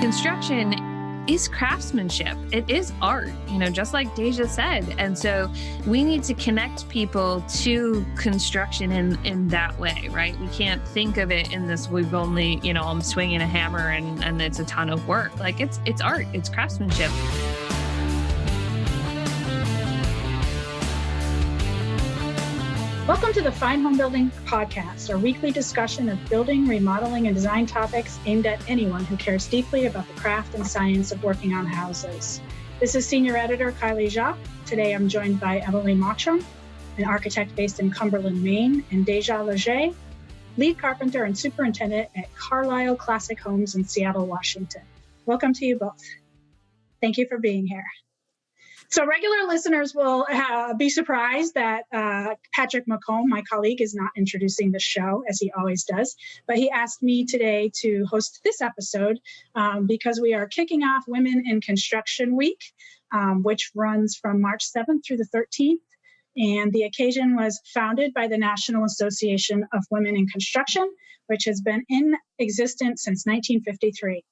Construction is craftsmanship. It is art, just like Dejah said. And so we need to connect people to construction in that way, right? We can't think of it in this, we've only, I'm swinging a hammer and it's a ton of work. Like it's art, it's craftsmanship. Welcome to the Fine Homebuilding podcast, our weekly discussion of building, remodeling, and design topics aimed at anyone who cares deeply about the craft and science of working on houses. This is Senior Editor Kiley Jacques. Today I'm joined by Emily Mottram, an architect based in Cumberland, Maine, and Dejah Leger, lead carpenter and superintendent at Carlisle Classic Homes in Seattle, Washington. Welcome to you both. Thank you for being here. So regular listeners will be surprised that Patrick McComb, my colleague, is not introducing the show as he always does. But he asked me today to host this episode because we are kicking off Women in Construction Week, which runs from March 7th through the 13th. And the occasion was founded by the National Association of Women in Construction, which has been in existence since 1953.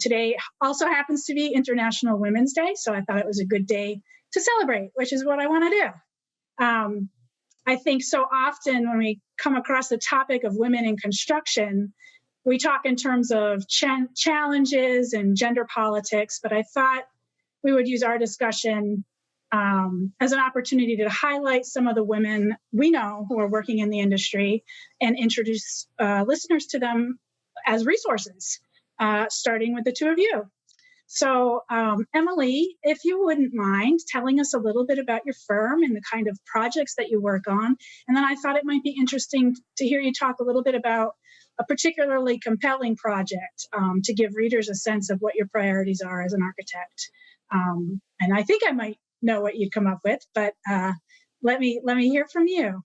Today also happens to be International Women's Day, so I thought it was a good day to celebrate, which is what I want to do. I think so often when we come across the topic of women in construction, we talk in terms of challenges and gender politics, but I thought we would use our discussion as an opportunity to highlight some of the women we know who are working in the industry and introduce listeners to them as resources. Starting with the two of you. So, Emily, if you wouldn't mind telling us a little bit about your firm and the kind of projects that you work on. And then I thought it might be interesting to hear you talk a little bit about a particularly compelling project to give readers a sense of what your priorities are as an architect. And I think I might know what you'd come up with, but let me hear from you.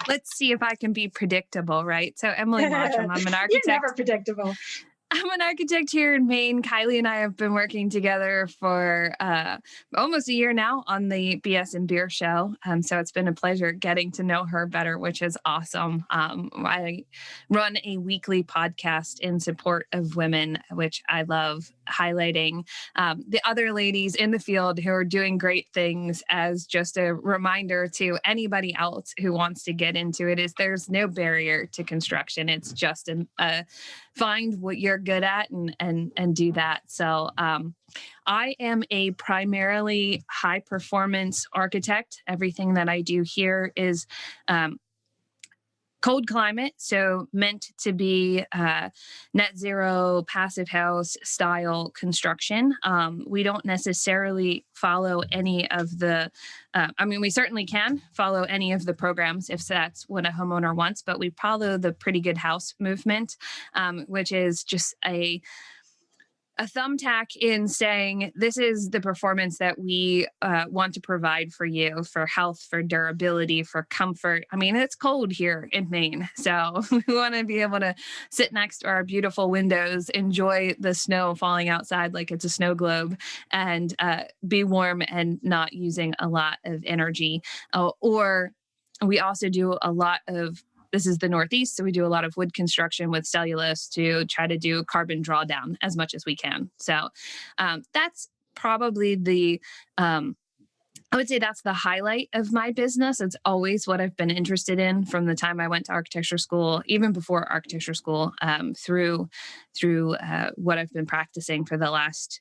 Let's see if I can be predictable, right? So Emily Mottram, I'm an architect. You're never predictable. I'm an architect here in Maine. Kylie and I have been working together for almost a year now on the BS and Beer show. So it's been a pleasure getting to know her better, which is awesome. I run a weekly podcast in support of women, which I love highlighting the other ladies in the field who are doing great things as just a reminder to anybody else who wants to get into it is there's no barrier to construction. It's just find what you're good at and do that. So I am a primarily high performance architect. Everything that I do here is cold climate, so meant to be net zero, passive house style construction. We don't necessarily follow any of the, we certainly can follow any of the programs if that's what a homeowner wants, but we follow the Pretty Good House movement, which is just a thumbtack in saying this is the performance that we want to provide for you for health, for durability, for comfort. It's cold here in Maine, so we want to be able to sit next to our beautiful windows, enjoy the snow falling outside like it's a snow globe, and be warm and not using a lot of energy. Or we also do a lot of this is the Northeast, so we do a lot of wood construction with cellulose to try to do carbon drawdown as much as we can. So that's probably I would say that's the highlight of my business. It's always what I've been interested in from the time I went to architecture school, even before architecture school, through what I've been practicing for the last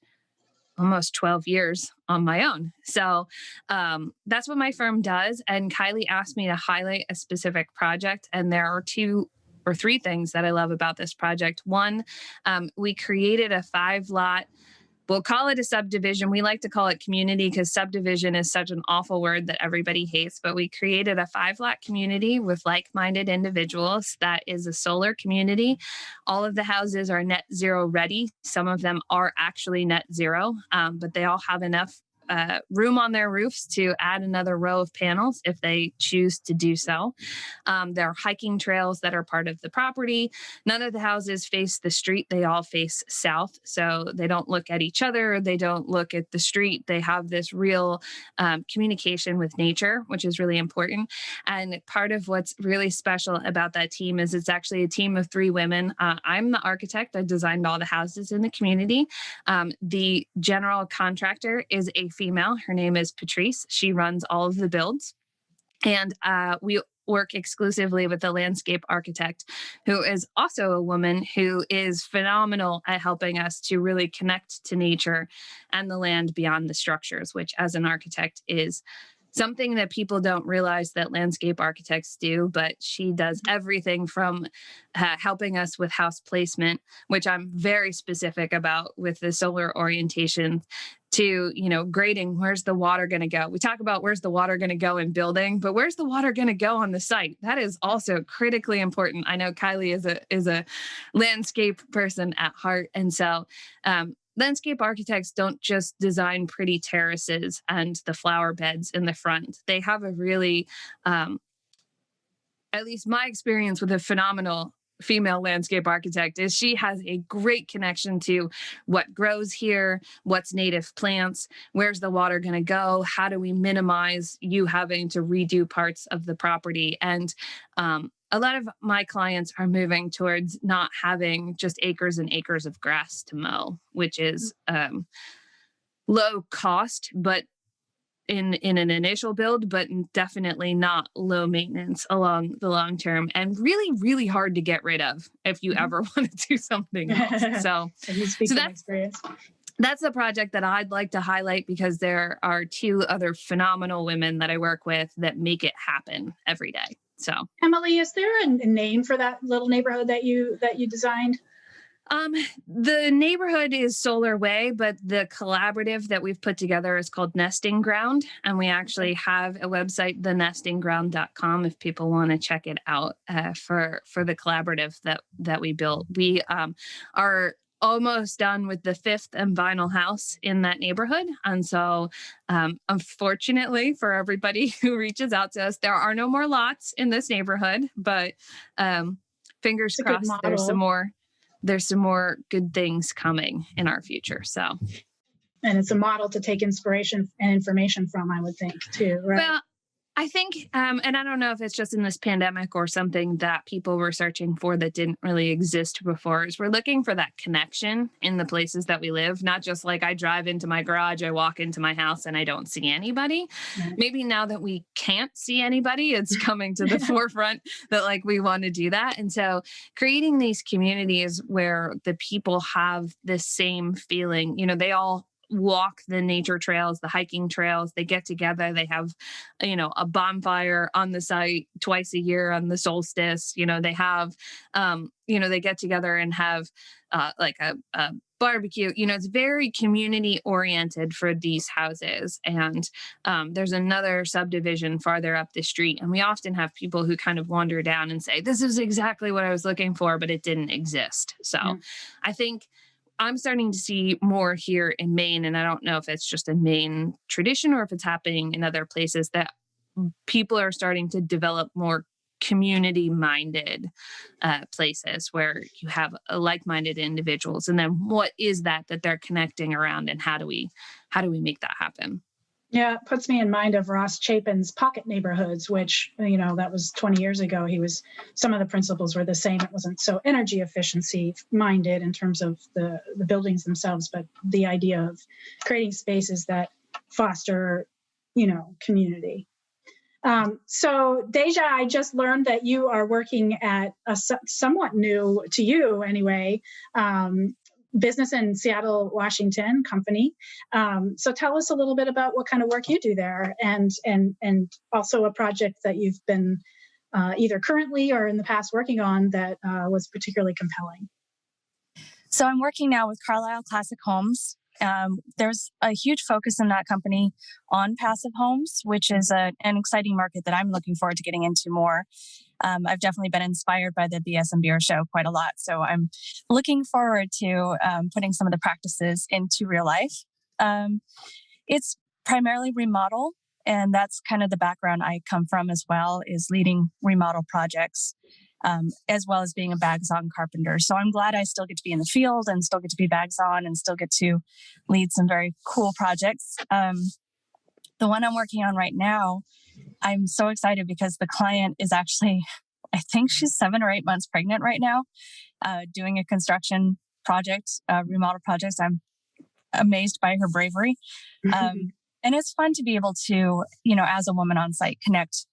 almost 12 years on my own. So that's what my firm does. And Kylie asked me to highlight a specific project. And there are 2 or 3 things that I love about this project. One, we created a 5-lot, we'll call it a subdivision. We like to call it community because subdivision is such an awful word that everybody hates. But we created a 5-lot community with like-minded individuals that is a solar community. All of the houses are net zero ready. Some of them are actually net zero, but they all have enough room on their roofs to add another row of panels if they choose to do so. There are hiking trails that are part of the property. None of the houses face the street. They all face south. So they don't look at each other. They don't look at the street. They have this real communication with nature, which is really important. And part of what's really special about that team is it's actually a team of 3 women. I'm the architect. I designed all the houses in the community. The general contractor is a female. Her name is Patrice. She runs all of the builds. And we work exclusively with the landscape architect, who is also a woman who is phenomenal at helping us to really connect to nature and the land beyond the structures, which as an architect is something that people don't realize that landscape architects do, but she does everything from helping us with house placement, which I'm very specific about with the solar orientation, to, grading, where's the water going to go? We talk about where's the water going to go in building, but where's the water going to go on the site? That is also critically important. I know Kiley is a landscape person at heart. And so, landscape architects don't just design pretty terraces and the flower beds in the front. They have a really, at least my experience with a phenomenal female landscape architect is she has a great connection to what grows here, what's native plants, where's the water going to go, how do we minimize you having to redo parts of the property. And a lot of my clients are moving towards not having just acres and acres of grass to mow, which is low cost, but in an initial build, but definitely not low maintenance along the long term, and really, really hard to get rid of if you ever want to do something else. So that's the project that I'd like to highlight, because there are 2 other phenomenal women that I work with that make it happen every day. So, Emily, is there a name for that little neighborhood that you designed? The neighborhood is Solar Way, but the collaborative that we've put together is called Nesting Ground. And we actually have a website, thenestingground.com, if people want to check it out for the collaborative that we built. We are almost done with the 5th and final house in that neighborhood. And so, unfortunately for everybody who reaches out to us, there are no more lots in this neighborhood, but fingers crossed there's some more good things coming in our future. So, and it's a model to take inspiration and information from, I would think, too, right? Well, I think, and I don't know if it's just in this pandemic or something that people were searching for that didn't really exist before, is we're looking for that connection in the places that we live, not just like I drive into my garage, I walk into my house and I don't see anybody. Right. Maybe now that we can't see anybody, it's coming to the forefront that like we want to do that. And so creating these communities where the people have the same feeling, they all walk the nature trails, the hiking trails, they get together, they have, a bonfire on the site twice a year on the solstice, they have, they get together and have like a barbecue, it's very community oriented for these houses. And there's another subdivision farther up the street. And we often have people who kind of wander down and say, this is exactly what I was looking for, but it didn't exist. So I think I'm starting to see more here in Maine, and I don't know if it's just a Maine tradition or if it's happening in other places, that people are starting to develop more community-minded places where you have like-minded individuals. And then what is that they're connecting around, and how do we make that happen? Yeah, it puts me in mind of Ross Chapin's pocket neighborhoods, which, that was 20 years ago. Some of the principles were the same. It wasn't so energy efficiency minded in terms of the buildings themselves, but the idea of creating spaces that foster, community. So Dejah, I just learned that you are working at a somewhat new to you anyway, business in Seattle, Washington company. So tell us a little bit about what kind of work you do there, and also a project that you've been either currently or in the past working on that was particularly compelling. So I'm working now with Carlisle Classic Homes. There's a huge focus in that company on passive homes, which is an exciting market that I'm looking forward to getting into more. I've definitely been inspired by the BS and Beer show quite a lot. So I'm looking forward to putting some of the practices into real life. It's primarily remodel. And that's kind of the background I come from as well, is leading remodel projects, as well as being a bags on carpenter. So I'm glad I still get to be in the field and still get to be bags on and still get to lead some very cool projects. The one I'm working on right now, I'm so excited because the client is actually, I think she's 7 or 8 months pregnant right now, doing a construction project, remodel project. I'm amazed by her bravery. And it's fun to be able to, as a woman on site, connect,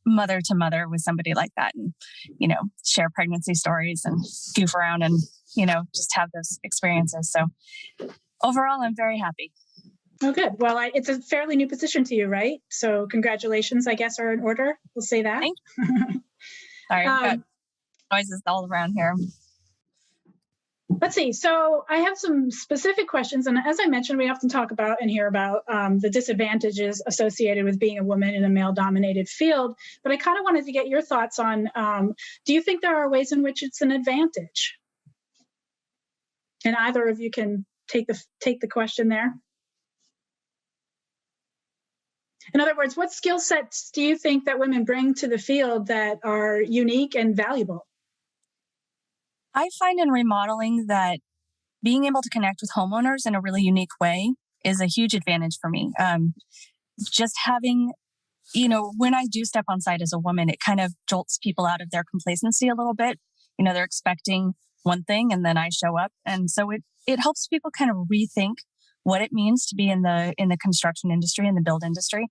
mother to mother with somebody like that and, share pregnancy stories and goof around and, just have those experiences. So overall, I'm very happy. Oh, good. Well, it's a fairly new position to you, right? So congratulations, I guess, are in order. We'll say that. Thank you. Sorry, I've got noises all around here. Let's see. So I have some specific questions. And as I mentioned, we often talk about and hear about the disadvantages associated with being a woman in a male-dominated field. But I kind of wanted to get your thoughts on, do you think there are ways in which it's an advantage? And either of you can take the question there. In other words, what skill sets do you think that women bring to the field that are unique and valuable? I find in remodeling that being able to connect with homeowners in a really unique way is a huge advantage for me. Just having, when I do step on site as a woman, it kind of jolts people out of their complacency a little bit. They're expecting one thing and then I show up. And so it helps people kind of rethink what it means to be in the construction industry and the build industry.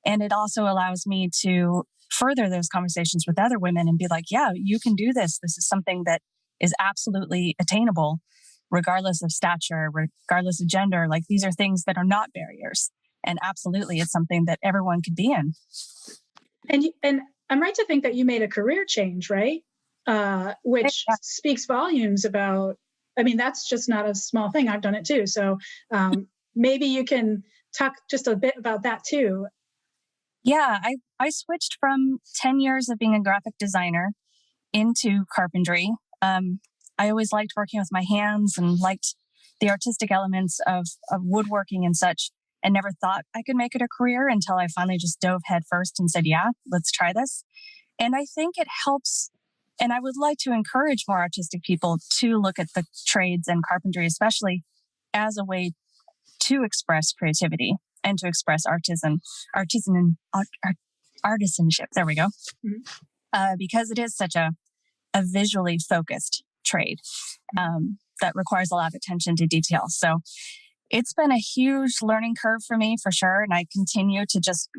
And it also allows me to further those conversations with other women and be like, yeah, you can do this. This is something that is absolutely attainable, regardless of stature, regardless of gender. Like, these are things that are not barriers. And absolutely, it's something that everyone could be in. And I'm right to think that you made a career change, right? Which speaks volumes about, that's just not a small thing. I've done it too. So maybe you can talk just a bit about that too. Yeah, I switched from 10 years of being a graphic designer into carpentry. I always liked working with my hands and liked the artistic elements of woodworking and such, and never thought I could make it a career until I finally just dove headfirst and said, yeah, let's try this. And I think it helps. And I would like to encourage more artistic people to look at the trades and carpentry, especially as a way to express creativity and to express artisanship. There we go. Mm-hmm. Because it is such a visually focused trade that requires a lot of attention to detail. So it's been a huge learning curve for me, for sure. And I continue to just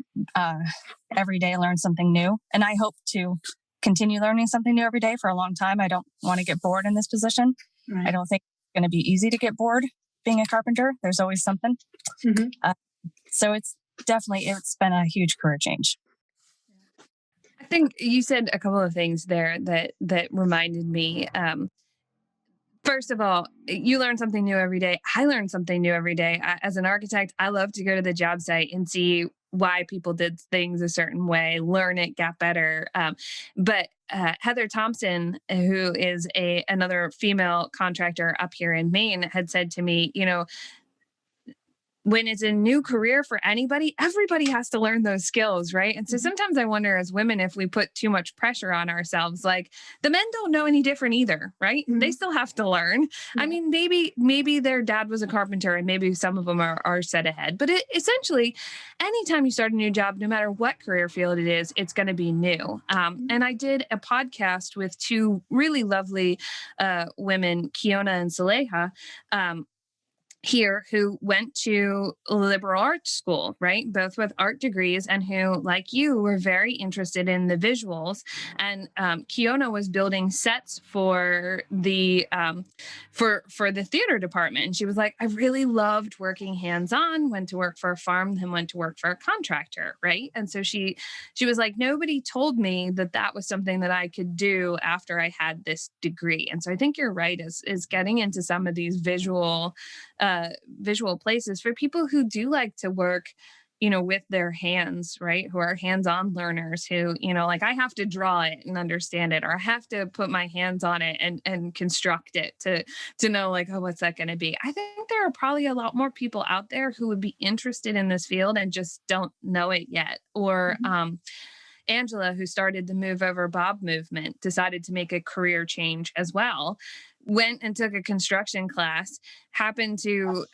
every day learn something new. And I hope to continue learning something new every day for a long time. I don't want to get bored in this position. Right. I don't think it's going to be easy to get bored being a carpenter. There's always something. Mm-hmm. So it's been a huge career change. I think you said a couple of things there that reminded me. First of all, you learn something new every day. I learn something new every day. As an architect, I love to go to the job site and see why people did things a certain way, learn it, get better. But Heather Thompson, who is another female contractor up here in Maine, had said to me, when it's a new career for anybody, everybody has to learn those skills, right? And so sometimes I wonder as women if we put too much pressure on ourselves, like the men don't know any different either, right? Mm-hmm. They still have to learn. Yeah. Maybe their dad was a carpenter and maybe some of them are set ahead. But essentially, anytime you start a new job, no matter what career field it is, it's going to be new. And I did a podcast with two really lovely women, Kiona and Saleha, here, who went to liberal arts school, right? Both with art degrees, and who, like you, were very interested in the visuals. And Kiona was building sets for the for the theater department. And she was like, I really loved working hands-on, went to work for a farm, then went to work for a contractor, right? And so she was like, nobody told me that was something that I could do after I had this degree. And so I think you're right, is getting into some of these visual places for people who do like to work, with their hands, right? Who are hands-on learners who, like I have to draw it and understand it, or I have to put my hands on it and construct it to know like, oh, what's that going to be? I think there are probably a lot more people out there who would be interested in this field and just don't know it yet. Or, Angela, who started the Move Over Bob movement, decided to make a career change as well, went and took a construction class, happened to,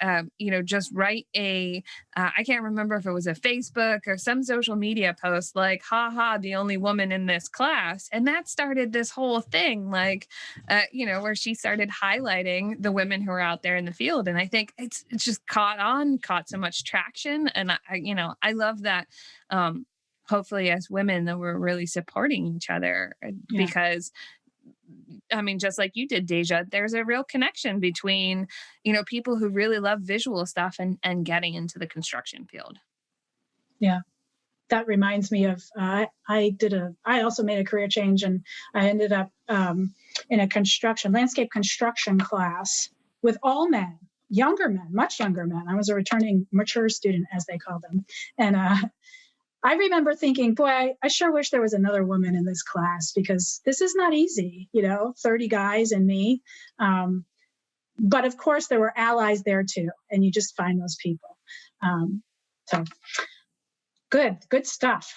just write I can't remember if it was a Facebook or some social media post like, haha, the only woman in this class. And that started this whole thing, like, where she started highlighting the women who are out there in the field. And I think it's just caught so much traction. And I love that. Hopefully as women that we're really supporting each other because just like you did, Dejah, there's a real connection between, people who really love visual stuff and getting into the construction field. Yeah. That reminds me of, I also made a career change, and I ended up in a landscape construction class with all men, younger men, much younger men. I was a returning mature student, as they call them. And, I remember thinking, boy, I sure wish there was another woman in this class, because this is not easy, 30 guys and me. But of course, there were allies there too, and you just find those people. So good stuff.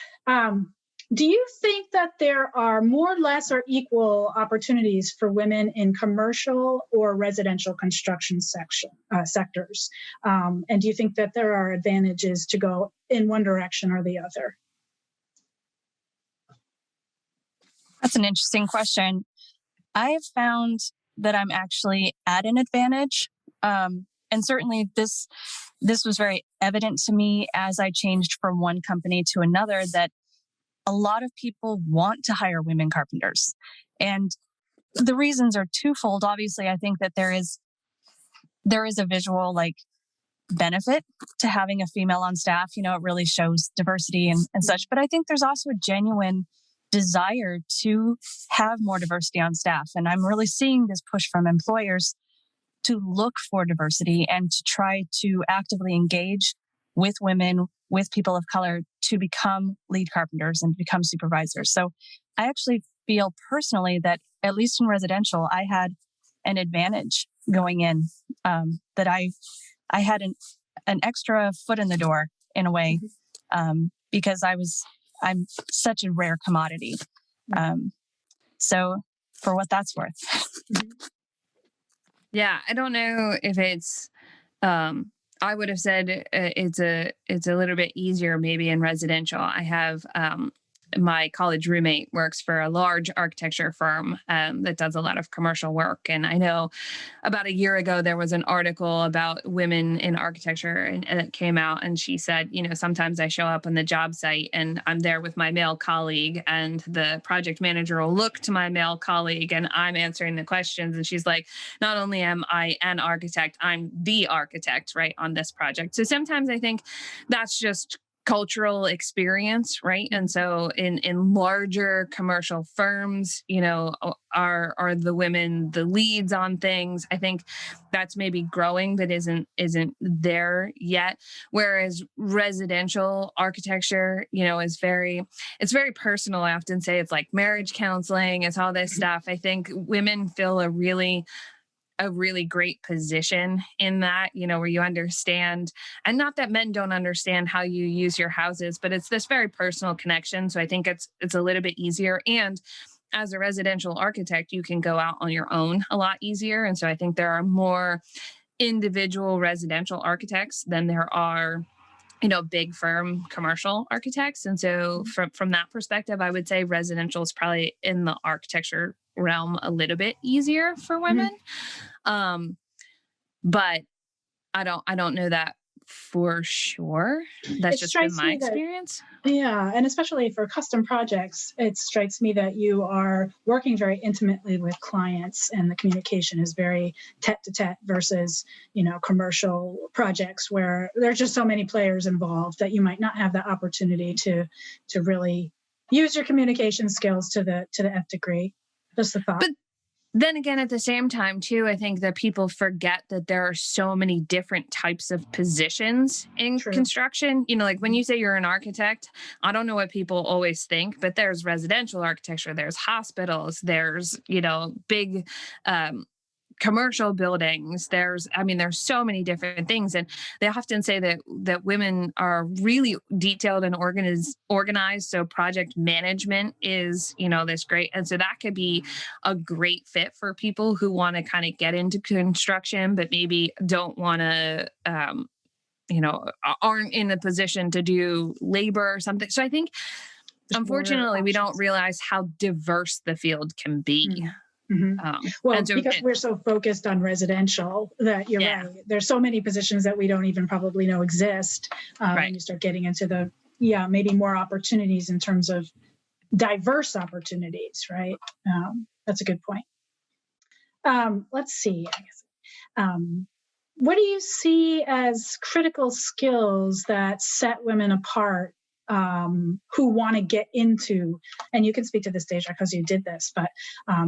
Do you think that there are more, less, or equal opportunities for women in commercial or residential construction sectors? And do you think that there are advantages to go in one direction or the other? That's an interesting question. I have found that I'm actually at an advantage. And certainly this was very evident to me as I changed from one company to another, that a lot of people want to hire women carpenters. And the reasons are twofold. Obviously, I think that there is a visual benefit to having a female on staff. It really shows diversity and such. But I think there's also a genuine desire to have more diversity on staff. And I'm really seeing this push from employers to look for diversity and to try to actively engage with women, with people of color, to become lead carpenters and become supervisors. So I actually feel personally that, at least in residential, I had an advantage going in, that I had an extra foot in the door in a way, because I'm such a rare commodity. So for what that's worth. Yeah, I don't know if it's, I would have said it's a little bit easier maybe in residential. I have my college roommate works for a large architecture firm that does a lot of commercial work. And I know about a year ago, there was an article about women in architecture and it came out, and she said, sometimes I show up on the job site and I'm there with my male colleague, and the project manager will look to my male colleague and I'm answering the questions. And she's like, not only am I an architect, I'm the architect, right, on this project. So sometimes I think that's just cultural experience, right? And so in larger commercial firms, are the women the leads on things? I think that's maybe growing, but isn't there yet. Whereas residential architecture, it's very personal. I often say it's like marriage counseling, it's all this stuff. I think women fill a really great position in that, where you understand, and not that men don't understand how you use your houses, but it's this very personal connection. So I think it's a little bit easier. And as a residential architect, you can go out on your own a lot easier. And so I think there are more individual residential architects than there are, big firm commercial architects. And so from that perspective, I would say residential is probably in the architecture realm a little bit easier for women. But I don't know that for sure. That's just been my experience. Yeah. And especially for custom projects, it strikes me that you are working very intimately with clients and the communication is very tete-to-tete versus, commercial projects where there's just so many players involved that you might not have the opportunity to really use your communication skills to the nth degree. Just a thought. then again, at the same time, too, I think that people forget that there are so many different types of positions in True. construction. Like when you say you're an architect, I don't know what people always think, but there's residential architecture, there's hospitals, there's, big commercial buildings. There's so many different things. And they often say that women are really detailed and organized. So project management is, this great. And so that could be a great fit for people who want to kind of get into construction, but maybe don't want to, aren't in a position to do labor or something. So I think, unfortunately, we don't realize how diverse the field can be. Mm-hmm. Well, so, because we're so focused on residential that you're right. There's so many positions that we don't even probably know exist when you start getting into maybe more opportunities in terms of diverse opportunities, right? That's a good point. Let's see. I guess. What do you see as critical skills that set women apart who want to get into, and you can speak to this, Dejah, because you did this, but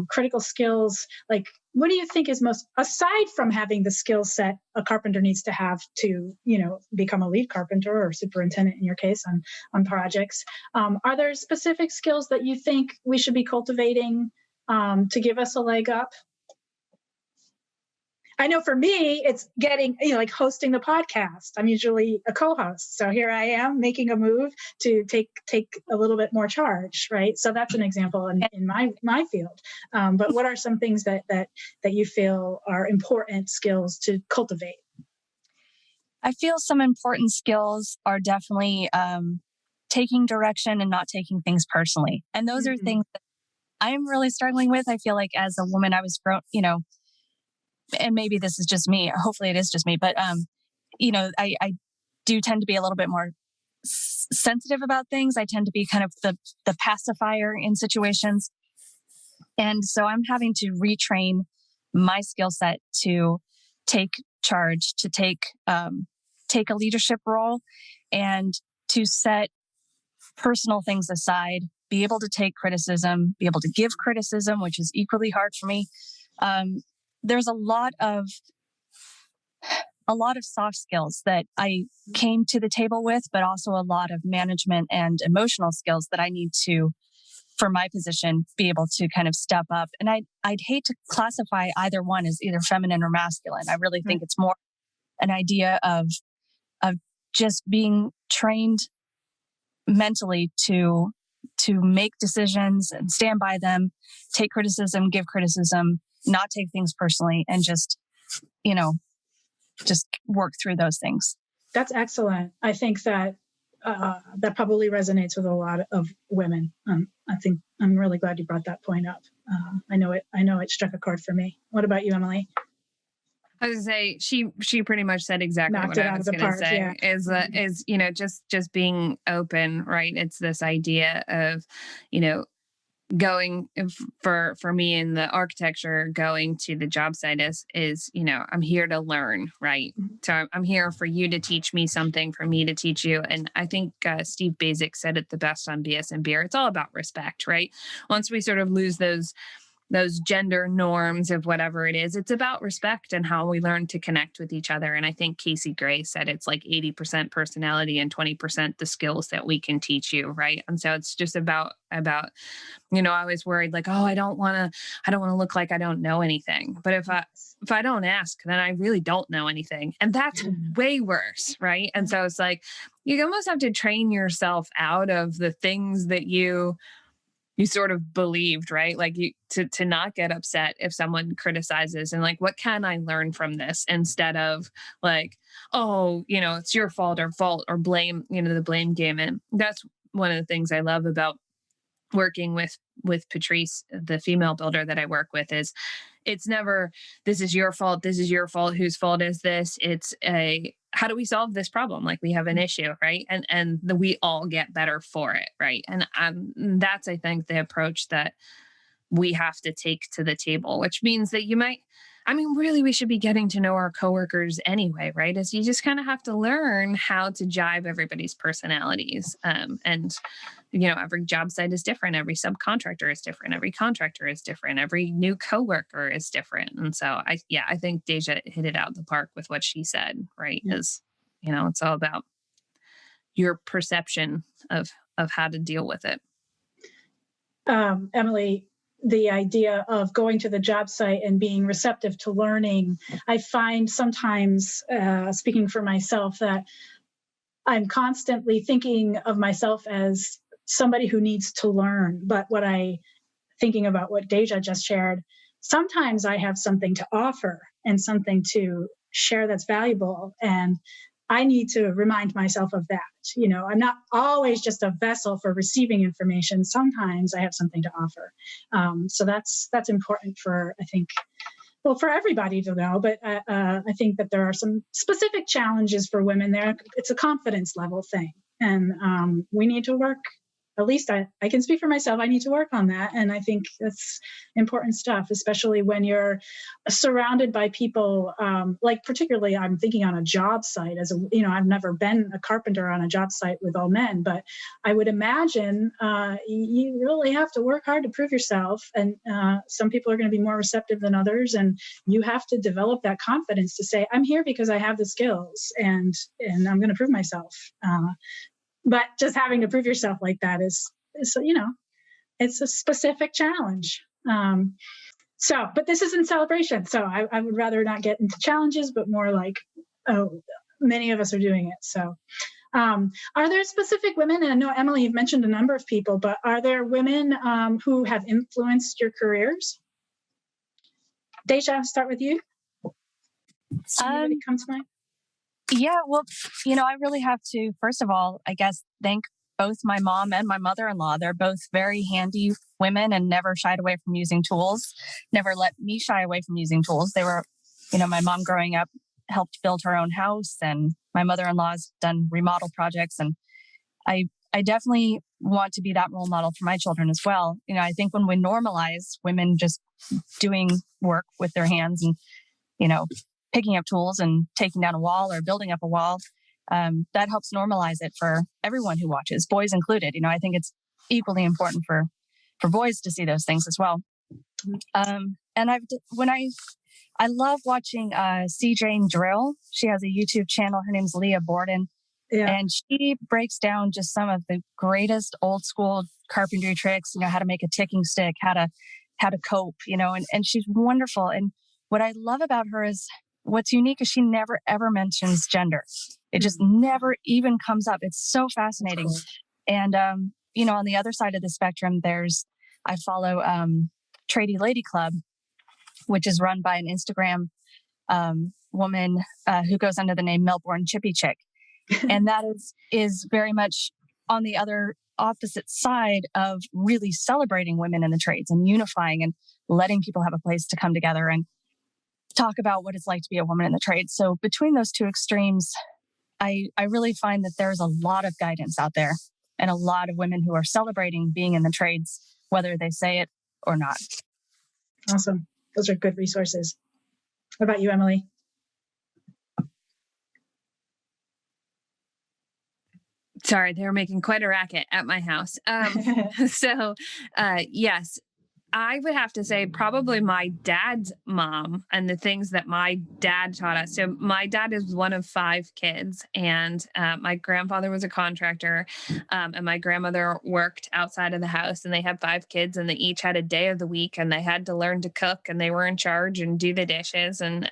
critical skills, like what do you think is most, aside from having the skill set a carpenter needs to have to, become a lead carpenter or superintendent in your case on projects, are there specific skills that you think we should be cultivating to give us a leg up? I know for me, it's getting, like hosting the podcast. I'm usually a co-host. So here I am making a move to take a little bit more charge, right? So that's an example in my field. But what are some things that you feel are important skills to cultivate? I feel some important skills are definitely taking direction and not taking things personally. And those are things that I'm really struggling with. I feel like as a woman, I was grown, and maybe this is just me. Hopefully it is just me. But, I do tend to be a little bit more sensitive about things. I tend to be kind of the pacifier in situations. And so I'm having to retrain my skill set to take charge, to take a leadership role, and to set personal things aside, be able to take criticism, be able to give criticism, which is equally hard for me. There's a lot of soft skills that I came to the table with, but also a lot of management and emotional skills that I need to, for my position, be able to kind of step up. And I'd hate to classify either one as either feminine or masculine. I really think it's more an idea of just being trained mentally to make decisions and stand by them, take criticism, give criticism, not take things personally, and just work through those things. That's excellent. I think that that probably resonates with a lot of women. I think I'm really glad you brought that point up. I know it struck a chord for me. What about you, Emily? I was gonna say she pretty much said exactly what I was gonna say. Yeah. Is just being open, right? It's this idea of going for me in the architecture, going to the job site is I'm here to learn, right? So I'm here for you to teach me something, for me to teach you. And I think Steve Basic said it the best on BS and Beer. It's all about respect, right? Once we sort of lose those gender norms of whatever it is, it's about respect and how we learn to connect with each other. And I think Casey Gray said it's like 80% personality and 20% the skills that we can teach you, right? And so it's just about I was worried like, oh, I don't want to look like I don't know anything. But if I don't ask, then I really don't know anything, and that's way worse, right? And so it's like you almost have to train yourself out of the things that you sort of believed, right? Like to not get upset if someone criticizes, and like, what can I learn from this, instead of like, oh, it's your fault or blame, the blame game. And that's one of the things I love about working with Patrice, the female builder that I work with, is it's never, this is your fault, whose fault is this? It's how do we solve this problem? Like, we have an issue, right? And we all get better for it, right? And that's, I think, the approach that we have to take to the table, which means that you might, I mean, really, we should be getting to know our coworkers anyway, right? Is you just kind of have to learn how to jive everybody's personalities. And, every job site is different. Every subcontractor is different. Every contractor is different. Every new coworker is different. And so I think Dejah hit it out the park with what she said, right? Yeah. Is, it's all about your perception of how to deal with it. Emily, the idea of going to the job site and being receptive to learning, I find sometimes, speaking for myself, that I'm constantly thinking of myself as somebody who needs to learn. But thinking about what Dejah just shared, sometimes I have something to offer and something to share that's valuable. And I need to remind myself of that. I'm not always just a vessel for receiving information. Sometimes I have something to offer. So that's important for, I think, for everybody to know. But I think that there are some specific challenges for women there. It's a confidence level thing. And we need to work. At least I can speak for myself. I need to work on that. And I think that's important stuff, especially when you're surrounded by people, like particularly I'm thinking on a job site I've never been a carpenter on a job site with all men, but I would imagine you really have to work hard to prove yourself. And some people are going to be more receptive than others. And you have to develop that confidence to say, I'm here because I have the skills and I'm going to prove myself. But just having to prove yourself like that is it's a specific challenge. But this isn't celebration. So I would rather not get into challenges, but more like, many of us are doing it. So are there specific women, and I know, Emily, you've mentioned a number of people, but are there women who have influenced your careers? Dejah, I'll start with you. Anybody come to mind? Yeah, well, I really have to, first of all, I guess, thank both my mom and my mother-in-law. They're both very handy women and never shied away from using tools, never let me shy away from using tools. They were, my mom growing up helped build her own house, and my mother-in-law's done remodel projects. And I definitely want to be that role model for my children as well. I think when we normalize women just doing work with their hands and, picking up tools and taking down a wall or building up a wall, that helps normalize it for everyone who watches, boys included. I think it's equally important for boys to see those things as well. And I love watching C. Jane Drill. She has a YouTube channel. Her name's Leah Borden. Yeah. And she breaks down just some of the greatest old school carpentry tricks, how to make a ticking stick, how to cope, and she's wonderful. And what I love about her is what's unique is she never, ever mentions gender. It just never even comes up. It's so fascinating. Cool. And, on the other side of the spectrum, I follow Tradie Lady Club, which is run by an Instagram woman who goes under the name Melbourne Chippy Chick. And that is very much on the other opposite side of really celebrating women in the trades and unifying and letting people have a place to come together and talk about what it's like to be a woman in the trades. So between those two extremes, I really find that there's a lot of guidance out there and a lot of women who are celebrating being in the trades, whether they say it or not. Awesome. Those are good resources. What about you, Emily? Sorry, they were making quite a racket at my house. Yes, I would have to say probably my dad's mom and the things that my dad taught us. So my dad is one of 5 kids, and my grandfather was a contractor, and my grandmother worked outside of the house, and they had 5 kids, and they each had a day of the week, and they had to learn to cook, and they were in charge and do the dishes. And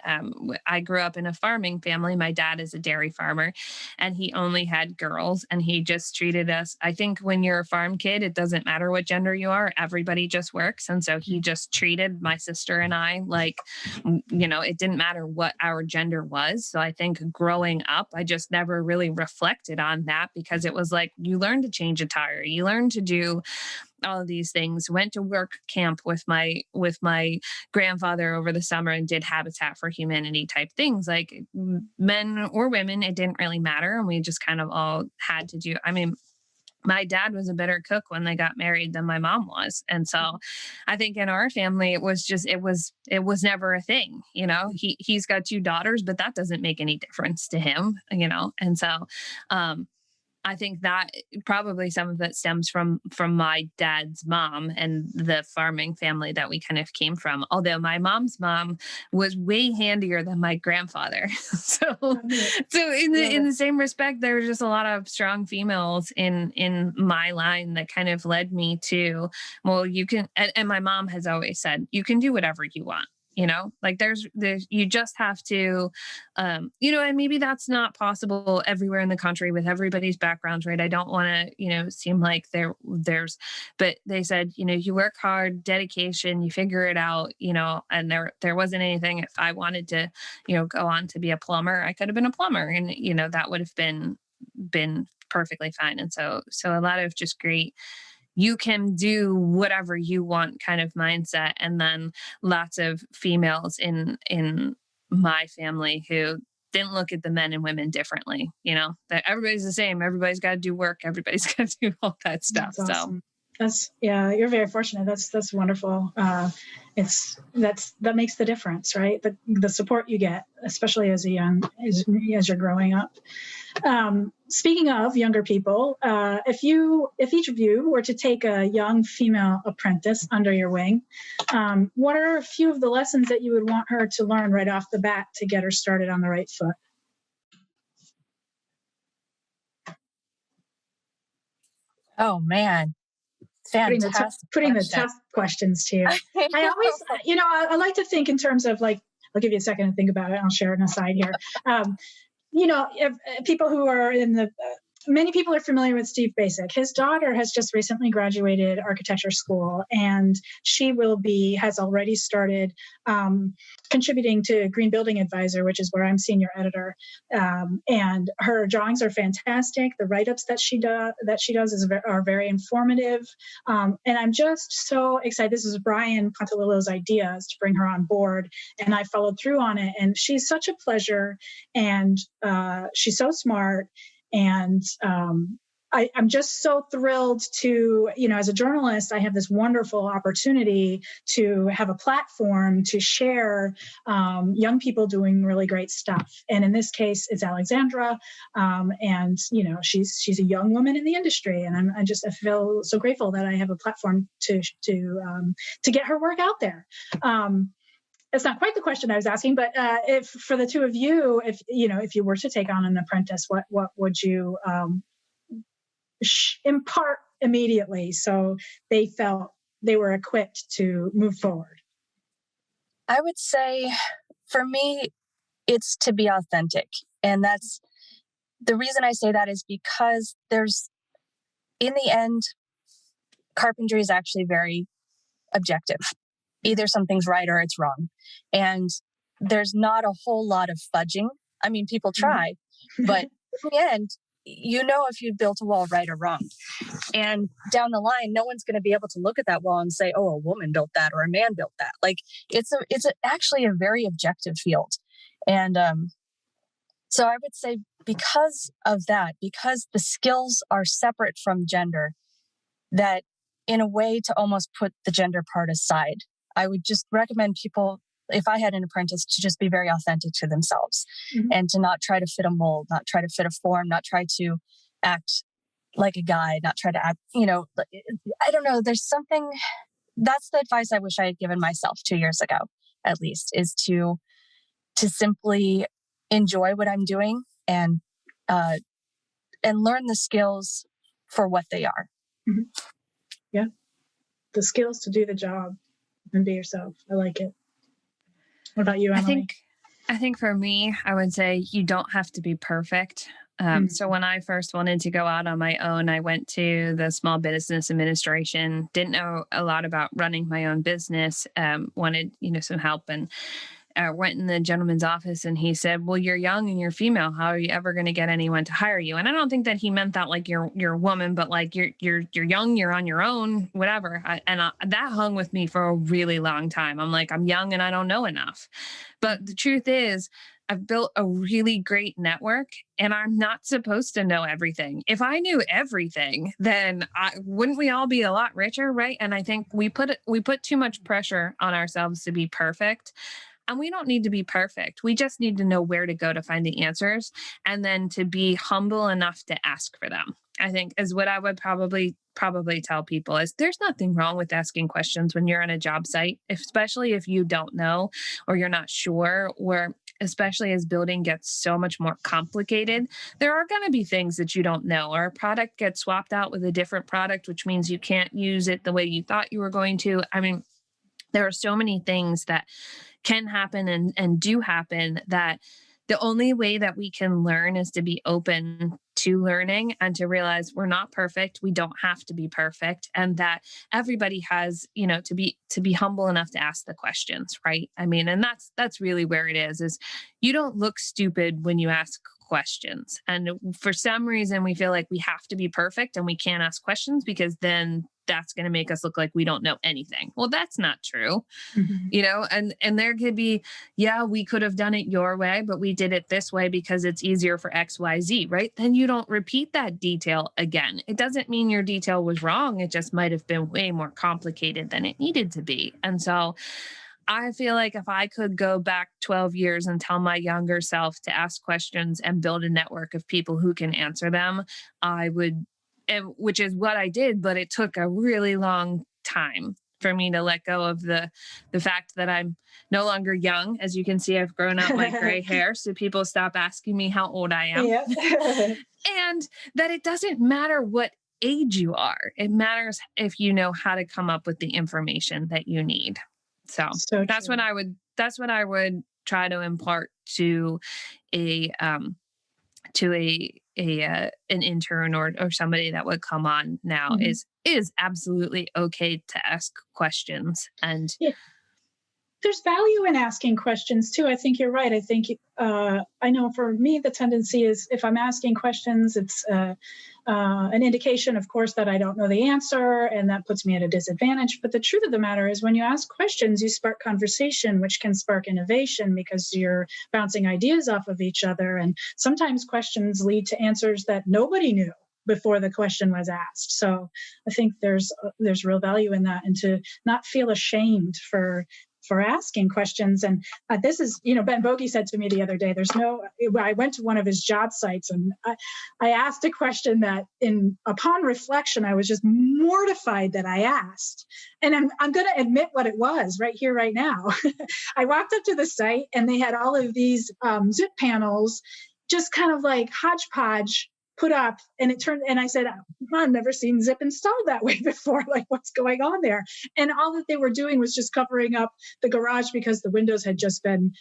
I grew up in a farming family. My dad is a dairy farmer, and he only had girls, and he just treated us. I think when you're a farm kid, it doesn't matter what gender you are. Everybody just works. And so he just treated my sister and I like, it didn't matter what our gender was. So I think growing up, I just never really reflected on that, because it was like, you learn to change a tire, you learn to do all of these things. Went to work camp with my grandfather over the summer and did Habitat for Humanity type things, like men or women, it didn't really matter. And we just kind of all had to do, my dad was a better cook when they got married than my mom was. And so I think in our family, it was never a thing. He's got 2 daughters, but that doesn't make any difference to him. And so, I think that probably some of it stems from my dad's mom and the farming family that we kind of came from. Although my mom's mom was way handier than my grandfather. So in the same respect, there were just a lot of strong females in my line that kind of led me to, well, you can, and my mom has always said, you can do whatever you want. Like there's you just have to, and maybe that's not possible everywhere in the country with everybody's backgrounds, right? I don't want to, seem like there's, but they said, you work hard, dedication, you figure it out, and there wasn't anything. If I wanted to, go on to be a plumber, I could have been a plumber, and, that would have been perfectly fine. And so a lot of just great, you can do whatever you want kind of mindset. And then lots of females in my family who didn't look at the men and women differently, that everybody's the same. Everybody's got to do work. Everybody's got to do all that stuff. That's awesome. You're very fortunate. That's wonderful. That makes the difference, right? The support you get, especially as you're growing up. Speaking of younger people, if each of you were to take a young female apprentice under your wing, what are a few of the lessons that you would want her to learn right off the bat to get her started on the right foot? Oh man. Putting the tough questions to you. I always, I like to think in terms of like, I'll give you a second to think about it. And I'll share an aside here. If people who are many people are familiar with Steve Basic. His daughter has just recently graduated architecture school, and she has already started contributing to Green Building Advisor, which is where I'm senior editor. And her drawings are fantastic. The write-ups that she does are very informative. And I'm just so excited. This is Brian Pontalillo's idea, is to bring her on board, and I followed through on it. And she's such a pleasure, and she's so smart. And I'm just so thrilled to, as a journalist, I have this wonderful opportunity to have a platform to share young people doing really great stuff. And in this case, it's Alexandra. And, she's a young woman in the industry. And I feel so grateful that I have a platform to get her work out there. It's not quite the question I was asking, but if for the two of you, if you were to take on an apprentice, what would you impart immediately so they felt they were equipped to move forward? I would say for me, it's to be authentic. And that's the reason I say that is because in the end, carpentry is actually very objective. Either something's right or it's wrong. And there's not a whole lot of fudging. I mean, people try, but in the end, if you built a wall right or wrong. And down the line, no one's going to be able to look at that wall and say, oh, a woman built that or a man built that. Like actually a very objective field. And so I would say because of that, because the skills are separate from gender, that in a way to almost put the gender part aside, I would just recommend people, if I had an apprentice, to just be very authentic to themselves and to not try to fit a mold, not try to fit a form, not try to act like a guy, not try to act, I don't know. There's something, that's the advice I wish I had given myself 2 years ago, at least, is to simply enjoy what I'm doing and learn the skills for what they are. Mm-hmm. Yeah. The skills to do the job and be yourself. I like it. What about you, Emily? I think for me, I would say you don't have to be perfect. So when I first wanted to go out on my own, I went to the Small Business Administration, didn't know a lot about running my own business, wanted, some help, and went in the gentleman's office, and he said, well, you're young and you're female. How are you ever going to get anyone to hire you? And I don't think that he meant that like you're a woman, but like you're young, you're on your own, whatever. That hung with me for a really long time. I'm like, I'm young and I don't know enough. But the truth is, I've built a really great network, and I'm not supposed to know everything. If I knew everything, then wouldn't we all be a lot richer, right? And I think we put too much pressure on ourselves to be perfect. And we don't need to be perfect. We just need to know where to go to find the answers, and then to be humble enough to ask for them. I think is what I would probably tell people is there's nothing wrong with asking questions when you're on a job site, especially if you don't know or you're not sure, or especially as building gets so much more complicated, there are going to be things that you don't know, or a product gets swapped out with a different product, which means you can't use it the way you thought you were going to. I mean, there are so many things that can happen and do happen, that the only way that we can learn is to be open to learning and to realize we're not perfect. We don't have to be perfect. And that everybody has, to be humble enough to ask the questions, right? I mean, and that's really where it is you don't look stupid when you ask questions. And for some reason, we feel like we have to be perfect and we can't ask questions because then that's going to make us look like we don't know anything. Well, that's not true. And there could be, we could have done it your way, but we did it this way because it's easier for X, Y, Z, right? Then you don't repeat that detail again. It doesn't mean your detail was wrong. It just might have been way more complicated than it needed to be. And so I feel like if I could go back 12 years and tell my younger self to ask questions and build a network of people who can answer them, I would, which is what I did, but it took a really long time for me to let go of the fact that I'm no longer young. As you can see, I've grown out my gray hair, so people stop asking me how old I am. Yeah. And that it doesn't matter what age you are. It matters if you know how to come up with the information that you need. So that's what I would try to impart to an intern or somebody that would come on now, is absolutely okay to ask questions. And there's value in asking questions too. I think you're right. I think I know for me the tendency is if I'm asking questions, it's an indication, of course, that I don't know the answer, and that puts me at a disadvantage. But the truth of the matter is, when you ask questions, you spark conversation, which can spark innovation because you're bouncing ideas off of each other. And sometimes questions lead to answers that nobody knew before the question was asked. So I think there's real value in that, and to not feel ashamed for asking questions. And this is, Ben Bogey said to me the other day, I went to one of his job sites and I asked a question that upon reflection, I was just mortified that I asked. And I'm going to admit what it was right here, right now. I walked up to the site and they had all of these zip panels, just kind of like hodgepodge put up, and I said, I've never seen zip installed that way before. Like, what's going on there? And all that they were doing was just covering up the garage because the windows had just been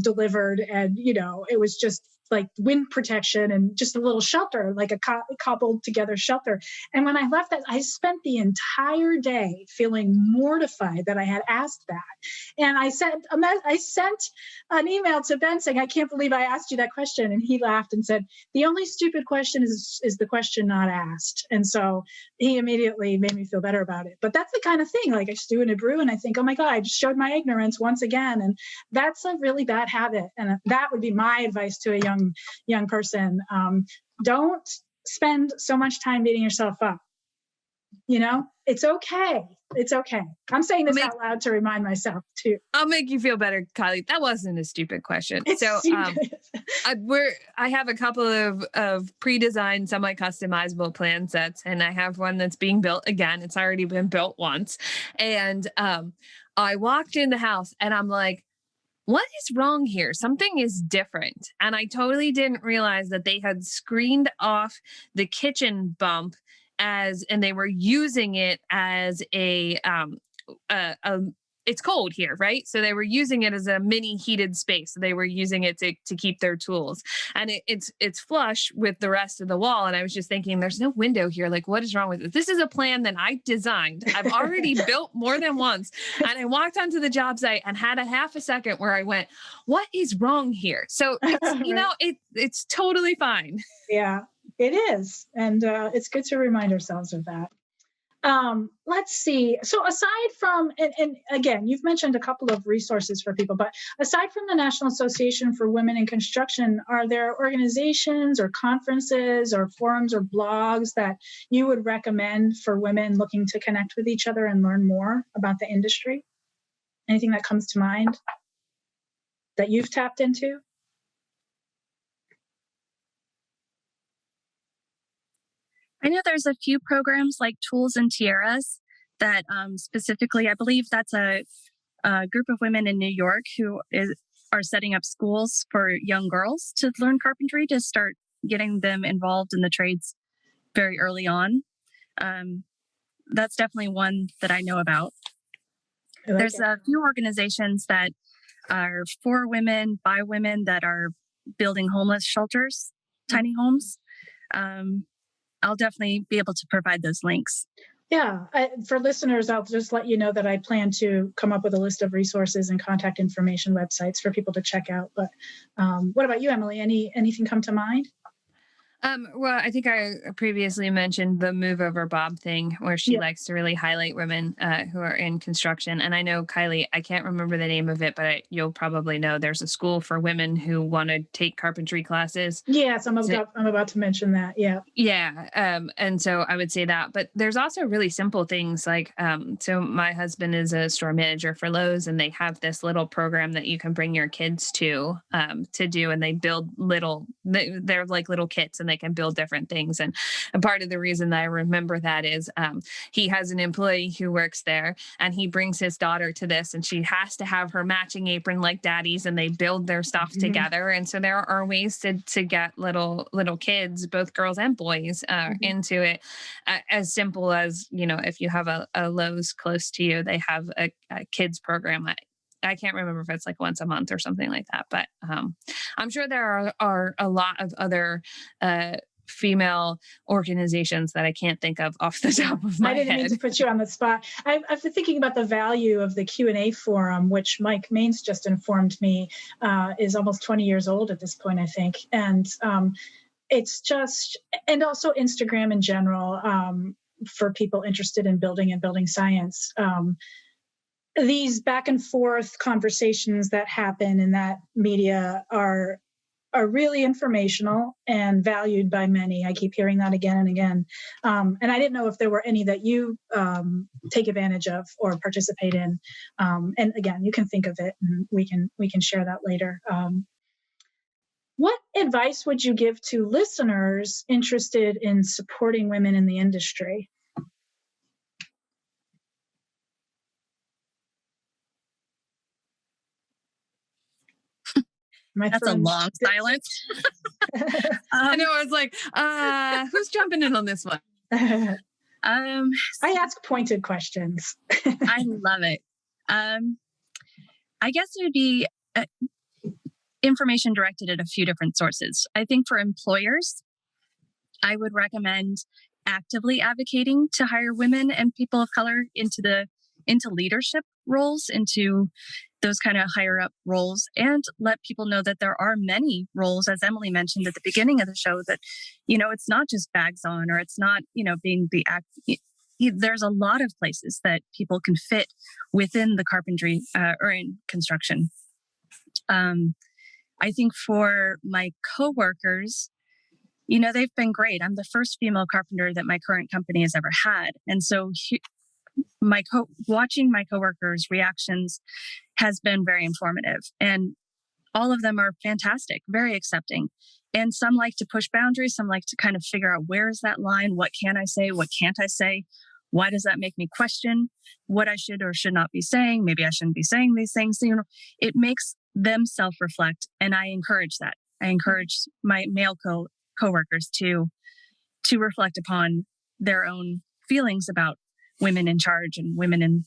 delivered, and it was just like wind protection and just a little shelter, like a cobbled together shelter. And when I left that, I spent the entire day feeling mortified that I had asked that. And I sent an email to Ben saying, I can't believe I asked you that question. And he laughed and said, the only stupid question is the question not asked. And so he immediately made me feel better about it. But that's the kind of thing, like I stew in a brew and I think, oh my God, I just showed my ignorance once again. And that's a really bad habit. And that would be my advice to a young person. Don't spend so much time beating yourself up. It's okay. It's okay. I'm saying this out loud to remind myself too. I'll make you feel better, Kylie. That wasn't a stupid question. I have a couple of pre-designed, semi-customizable plan sets, and I have one that's being built again. It's already been built once. And I walked in the house and I'm like, what is wrong here? Something is different. And I totally didn't realize that they had screened off the kitchen bump and they were using it as it's cold here, right? So they were using it as a mini heated space. So they were using it to keep their tools. And it's flush with the rest of the wall. And I was just thinking, there's no window here. Like, what is wrong with it? This is a plan that I designed. I've already built more than once. And I walked onto the job site and had a half a second where I went, what is wrong here? So it's, it's totally fine. Yeah, it is. And it's good to remind ourselves of that. Let's see. So aside from, and again, you've mentioned a couple of resources for people, but aside from the National Association for Women in Construction, are there organizations or conferences or forums or blogs that you would recommend for women looking to connect with each other and learn more about the industry? Anything that comes to mind that you've tapped into? I know there's a few programs like Tools and Tiaras that specifically, I believe that's a group of women in New York who are setting up schools for young girls to learn carpentry, to start getting them involved in the trades very early on. That's definitely one that I know about. There's a few organizations that are for women, by women, that are building homeless shelters, tiny homes. I'll definitely be able to provide those links. Yeah, for listeners, I'll just let you know that I plan to come up with a list of resources and contact information websites for people to check out. But what about you, Emily? Anything come to mind? Well, I think I previously mentioned the Move Over Bob thing, where she likes to really highlight women who are in construction. And I know, Kylie, I can't remember the name of it, but you'll probably know there's a school for women who want to take carpentry classes. Yes, I'm about to mention that. Yeah. Yeah. And so I would say that. But there's also really simple things like, so my husband is a store manager for Lowe's, and they have this little program that you can bring your kids to do. And they build they're like little kits, and they can build different things. And a part of the reason that I remember that is he has an employee who works there, and he brings his daughter to this, and she has to have her matching apron like daddy's, and they build their stuff together. And so there are ways to get little kids, both girls and boys, into it, as simple as, if you have a Lowe's close to you, they have a kids program. I can't remember if it's like once a month or something like that, but I'm sure there are a lot of other female organizations that I can't think of off the top of my head. I didn't mean to put you on the spot. I've been thinking about the value of the Q&A forum, which Mike Maines just informed me is almost 20 years old at this point, I think. And it's just, and also Instagram in general, for people interested in building and building science. These back and forth conversations that happen in that media are really informational and valued by many. I keep hearing that again and again. And I didn't know if there were any that you take advantage of or participate in. And again, you can think of it, and we can share that later. What advice would you give to listeners interested in supporting women in the industry? That's a long silence. I know. I was like, who's jumping in on this one? I ask pointed questions. I love it. I guess it would be information directed at a few different sources. I think for employers, I would recommend actively advocating to hire women and people of color into leadership roles, into those kind of higher up roles, and let people know that there are many roles, as Emily mentioned at the beginning of the show, that, it's not just bags on, or it's not, being the act. There's a lot of places that people can fit within the carpentry or in construction. I think for my coworkers, they've been great. I'm the first female carpenter that my current company has ever had. And so watching my coworkers' reactions has been very informative, and all of them are fantastic, very accepting. And some like to push boundaries. Some like to kind of figure out, where is that line? What can I say? What can't I say? Why does that make me question what I should or should not be saying? Maybe I shouldn't be saying these things. It makes them self-reflect, and I encourage that. I encourage my male coworkers to reflect upon their own feelings about women in charge and women in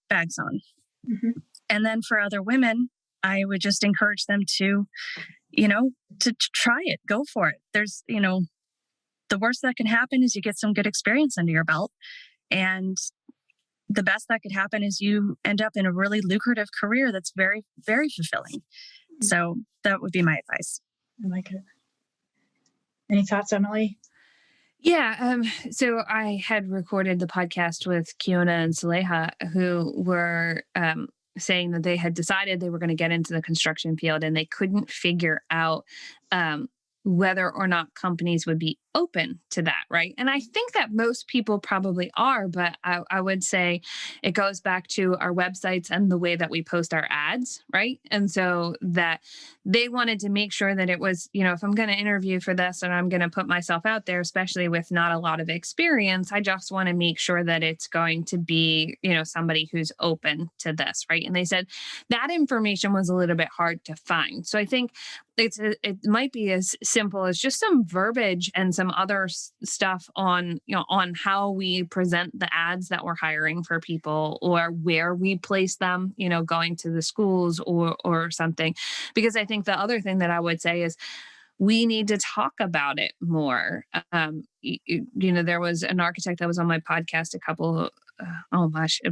bags on. Mm-hmm. And then for other women, I would just encourage them to try it, go for it. There's, the worst that can happen is you get some good experience under your belt. And the best that could happen is you end up in a really lucrative career that's very, very fulfilling. Mm-hmm. So that would be my advice. I like it. Any thoughts, Emily? Yeah. So I had recorded the podcast with Kiona and Saleha, who were saying that they had decided they were going to get into the construction field and they couldn't figure out um, whether or not companies would be open to that. Right. And I think that most people probably are, but I would say it goes back to our websites and the way that we post our ads. Right. And so that they wanted to make sure that it was, if I'm going to interview for this and I'm going to put myself out there, especially with not a lot of experience, I just want to make sure that it's going to be, somebody who's open to this. Right. And they said that information was a little bit hard to find. So I think it might be as simple as just some verbiage and some other stuff on, on how we present the ads that we're hiring for people or where we place them, going to the schools or something. Because I think the other thing that I would say is we need to talk about it more. There was an architect that was on my podcast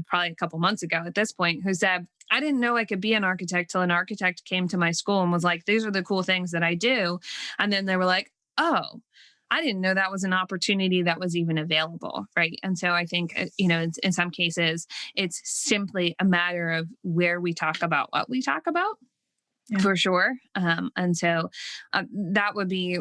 probably a couple months ago at this point, who said, I didn't know I could be an architect till an architect came to my school and was like, these are the cool things that I do. And then they were like, oh, I didn't know that was an opportunity that was even available. Right. And so I think, in some cases, it's simply a matter of where we talk about what we talk about. Yeah. For sure. And so that would be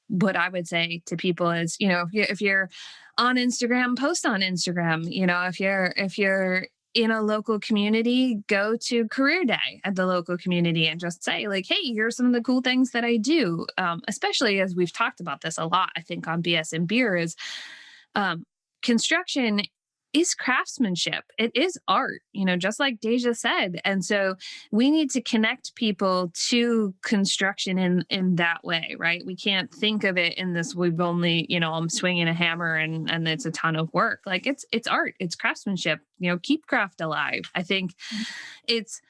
what I would say to people is, if you're on Instagram, post on Instagram. If you're in a local community, go to career day at the local community and just say like, hey, here's some of the cool things that I do. Especially as we've talked about this a lot, I think on BS and Beer is construction is craftsmanship. It is art, just like Dejah said. And so we need to connect people to construction in that way, right? We can't think of it in this, we've only, I'm swinging a hammer and it's a ton of work. Like it's art, it's craftsmanship, keep craft alive. I think it's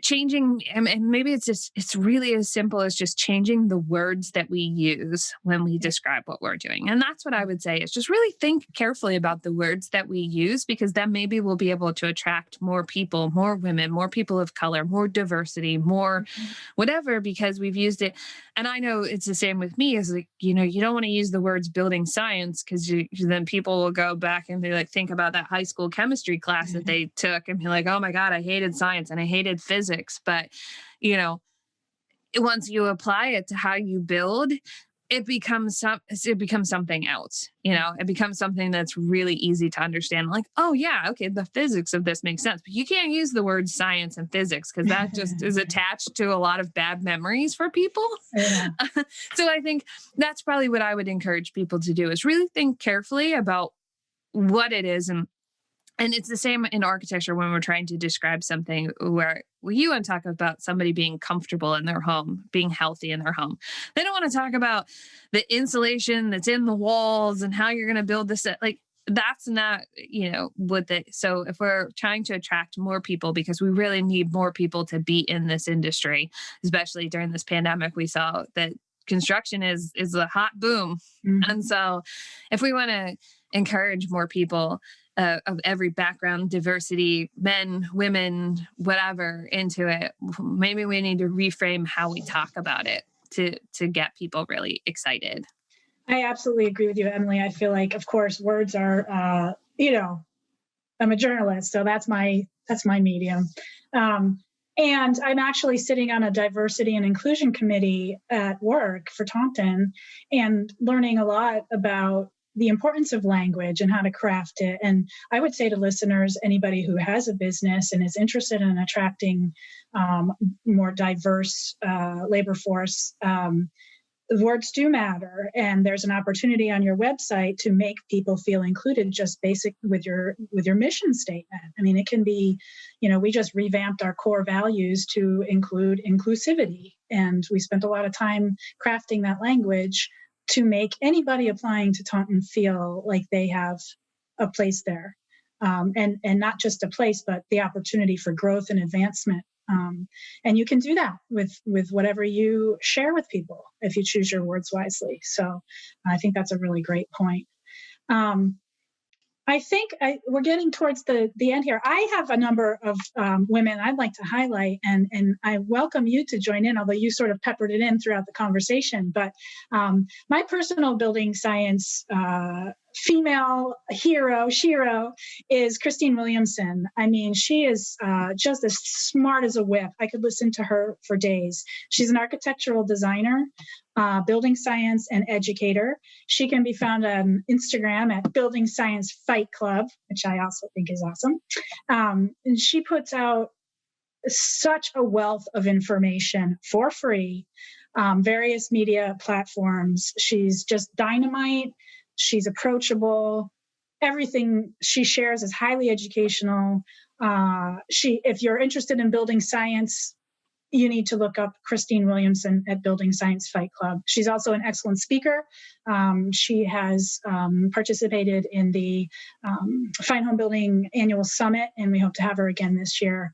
changing, and maybe it's really as simple as just changing the words that we use when we describe what we're doing. And that's what I would say is just really think carefully about the words that we use, because then maybe we'll be able to attract more people, more women, more people of color, more diversity, more whatever, because we've used it. And I know it's the same with me is like, you don't want to use the words building science because then people will go back and they like think about that high school chemistry class that they took and be like, oh my God, I hated science and I hated physics. But, once you apply it to how you build, it becomes something else. It becomes something that's really easy to understand. Like, oh yeah, okay, the physics of this makes sense, but you can't use the words science and physics because that just is attached to a lot of bad memories for people. Yeah. So I think that's probably what I would encourage people to do is really think carefully about what it is. And it's the same in architecture when we're trying to describe something where you want to talk about somebody being comfortable in their home, being healthy in their home. They don't want to talk about the insulation that's in the walls and how you're going to build this. Like that's not, so if we're trying to attract more people, because we really need more people to be in this industry, especially during this pandemic, we saw that construction is a hot boom. Mm-hmm. And so if we want to encourage more people of every background, diversity, men, women, whatever, into it, maybe we need to reframe how we talk about it to get people really excited. I absolutely agree with you, Emily. I feel like, of course, words are, I'm a journalist, so that's my medium. And I'm actually sitting on a diversity and inclusion committee at work for Taunton and learning a lot about the importance of language and how to craft it. And I would say to listeners, anybody who has a business and is interested in attracting more diverse labor force, the words do matter. And there's an opportunity on your website to make people feel included, just basic with your mission statement. I mean, it can be, we just revamped our core values to include inclusivity. And we spent a lot of time crafting that language to make anybody applying to Taunton feel like they have a place there. And not just a place, but the opportunity for growth and advancement. And you can do that with whatever you share with people if you choose your words wisely. So I think that's a really great point. I think we're getting towards the end here. I have a number of women I'd like to highlight, and I welcome you to join in, although you sort of peppered it in throughout the conversation. But my personal building science female hero, Shiro, is Christine Williamson. I mean, she is just as smart as a whip. I could listen to her for days. She's an architectural designer, building science, and educator. She can be found on Instagram at Building Science Fight Club, which I also think is awesome. And she puts out such a wealth of information for free, various media platforms. She's just dynamite. She's approachable. Everything she shares is highly educational. If you're interested in building science, you need to look up Christine Williamson at Building Science Fight Club. She's also an excellent speaker. She has participated in the Fine Homebuilding Annual Summit, and we hope to have her again this year.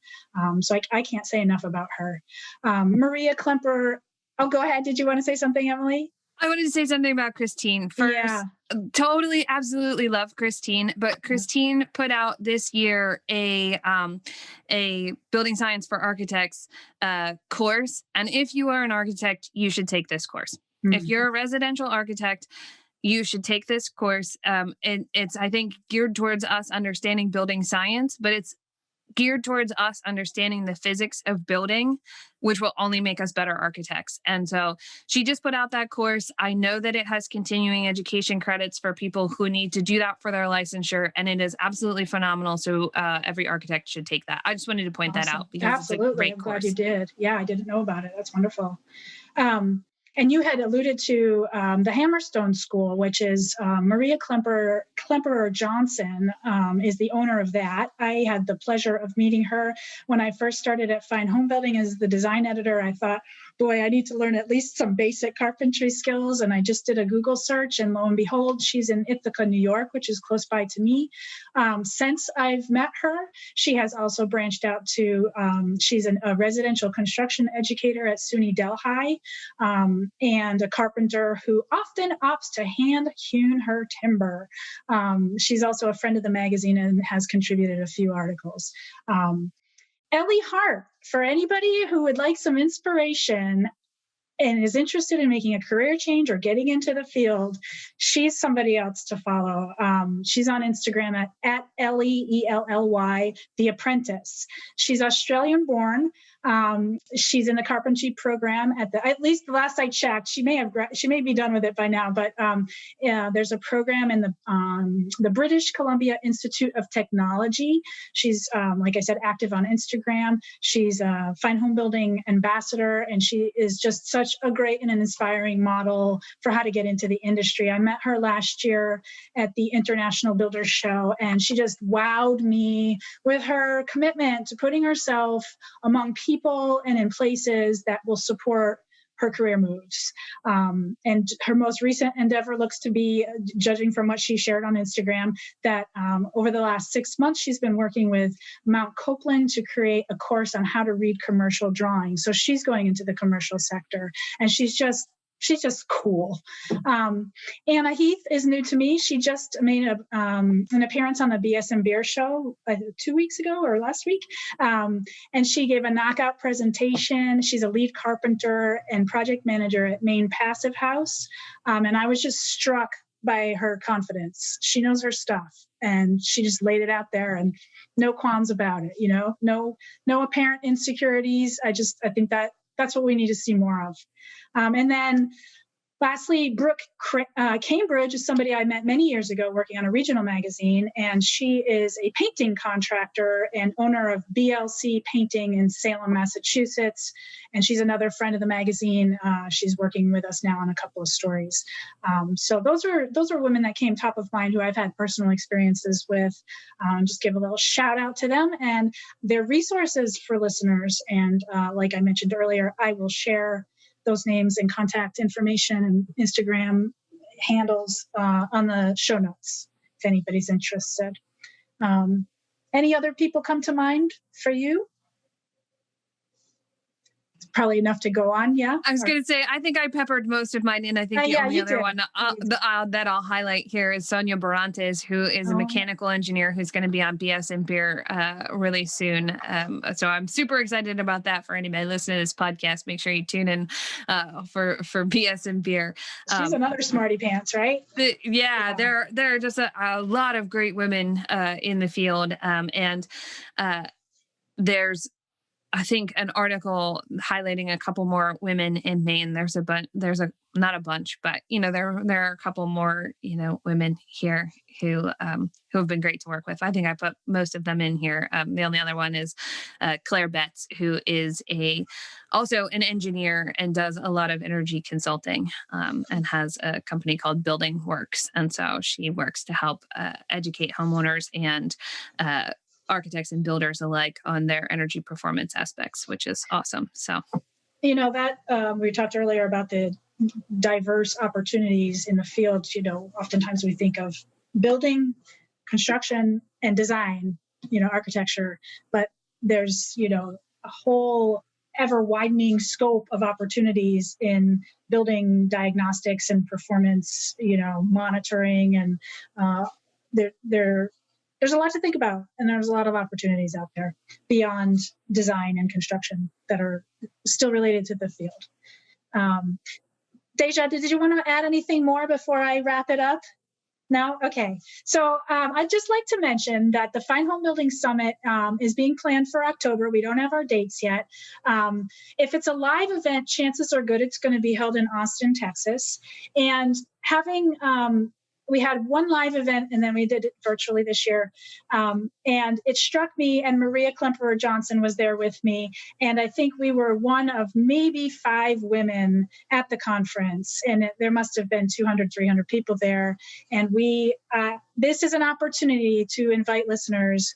So I can't say enough about her. Maria Klemper. Oh, go ahead. Did you want to say something, Emily? I wanted to say something about Christine first. Yeah. Totally, absolutely love Christine, but Christine put out this year a building science for architects course, and if you are an architect, you should take this course. Mm-hmm. If you're a residential architect, you should take this course. It's, I think, geared towards us understanding building science, but it's geared towards us understanding the physics of building, which will only make us better architects. And so she just put out that course. I know that it has continuing education credits for people who need to do that for their licensure, and it is absolutely phenomenal. So every architect should take that. I just wanted to point that out because absolutely. It's a great I'm course. Glad you did. Yeah, I didn't know about it. That's wonderful. And you had alluded to the Hammerstone School, which is Maria Klemperer Johnson is the owner of that. I had the pleasure of meeting her when I first started at Fine Homebuilding as the design editor. I thought, boy, I need to learn at least some basic carpentry skills. And I just did a Google search, and lo and behold, she's in Ithaca, New York, which is close by to me. Since I've met her, she has also branched out to, she's a residential construction educator at SUNY Delhi. And a carpenter who often opts to hand hewn her timber. She's also a friend of the magazine and has contributed a few articles. Ellie Hart, for anybody who would like some inspiration and is interested in making a career change or getting into the field, she's somebody else to follow. She's on Instagram at Ellie, ELLY, The Apprentice. She's Australian born. She's in the carpentry program at least the last I checked. She may be done with it by now, but there's a program in the British Columbia Institute of Technology. She's, like I said, active on Instagram. She's a Fine Homebuilding ambassador, and she is just such a great and an inspiring model for how to get into the industry. I met her last year at the International Builders Show, and she just wowed me with her commitment to putting herself among people and in places that will support her career moves. And her most recent endeavor looks to be, judging from what she shared on Instagram, that over the last 6 months, she's been working with Mount Copeland to create a course on how to read commercial drawings. So she's going into the commercial sector, and she's just cool. Anna Heath is new to me. She just made an appearance on the BS & Beer show 2 weeks ago or last week. And she gave a knockout presentation. She's a lead carpenter and project manager at Maine Passive House. And I was just struck by her confidence. She knows her stuff, and she just laid it out there, and no qualms about it. No apparent insecurities. I think that's what we need to see more of. And then lastly, Brooke Cambridge is somebody I met many years ago working on a regional magazine, and she is a painting contractor and owner of BLC Painting in Salem, Massachusetts. And she's another friend of the magazine. She's working with us now on a couple of stories. So those are women that came top of mind who I've had personal experiences with. Just give a little shout out to them and their resources for listeners. And like I mentioned earlier, I will share those names and contact information and Instagram handles on the show notes if anybody's interested. Any other people come to mind for you? probably enough to go on. Yeah. I was going to say, I think I peppered most of mine in. I think the only other one that I'll highlight here is Sonia Barantes, who is a mechanical engineer who's going to be on BS and Beer really soon. So I'm super excited about that. For anybody listening to this podcast, make sure you tune in for BS and Beer. She's another smarty pants, right? There are just a lot of great women in the field. And there's, I think, an article highlighting a couple more women in Maine. There's not a bunch, but there are a couple more women here who have been great to work with. I think I put most of them in here. The only other one is Claire Betts, who is also an engineer and does a lot of energy consulting and has a company called Building Works, and so she works to help educate homeowners and architects and builders alike on their energy performance aspects, which is awesome. So, that we talked earlier about the diverse opportunities in the field. Oftentimes we think of building, construction, and design, architecture, but there's, a whole ever widening scope of opportunities in building diagnostics and performance, monitoring, and there's a lot to think about, and there's a lot of opportunities out there beyond design and construction that are still related to the field. Dejah, did you want to add anything more before I wrap it up? No? Okay. So I'd just like to mention that the Fine Homebuilding Summit is being planned for October. We don't have our dates yet. If it's a live event, chances are good it's going to be held in Austin, Texas. And we had one live event, and then we did it virtually this year. And it struck me, and Maria Klemperer-Johnson was there with me. And I think we were one of maybe 5 women at the conference. And there must have been 200, 300 people there. And this is an opportunity to invite listeners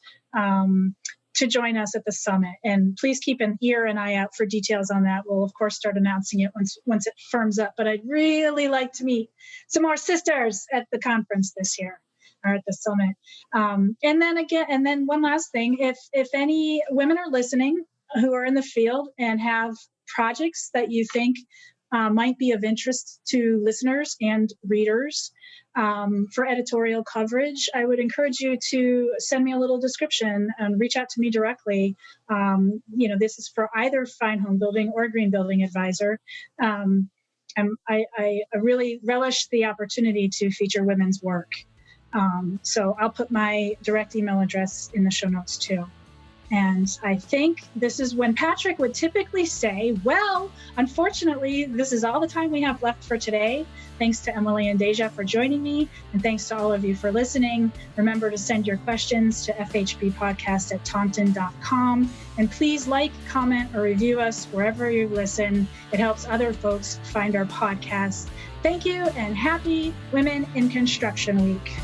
to join us at the summit. And please keep an ear and eye out for details on that. We'll, of course, start announcing it once it firms up. But I'd really like to meet some more sisters at the conference this year, or at the summit. And then one last thing, if any women are listening who are in the field and have projects that you think might be of interest to listeners and readers for editorial coverage, I would encourage you to send me a little description and reach out to me directly. This is for either Fine Homebuilding or Green Building Advisor. I really relish the opportunity to feature women's work. So I'll put my direct email address in the show notes too. And I think this is when Patrick would typically say, well, unfortunately, this is all the time we have left for today. Thanks to Emily and Dejah for joining me. And thanks to all of you for listening. Remember to send your questions to fhbpodcast@taunton.com. And please like, comment, or review us wherever you listen. It helps other folks find our podcast. Thank you, and happy Women in Construction Week.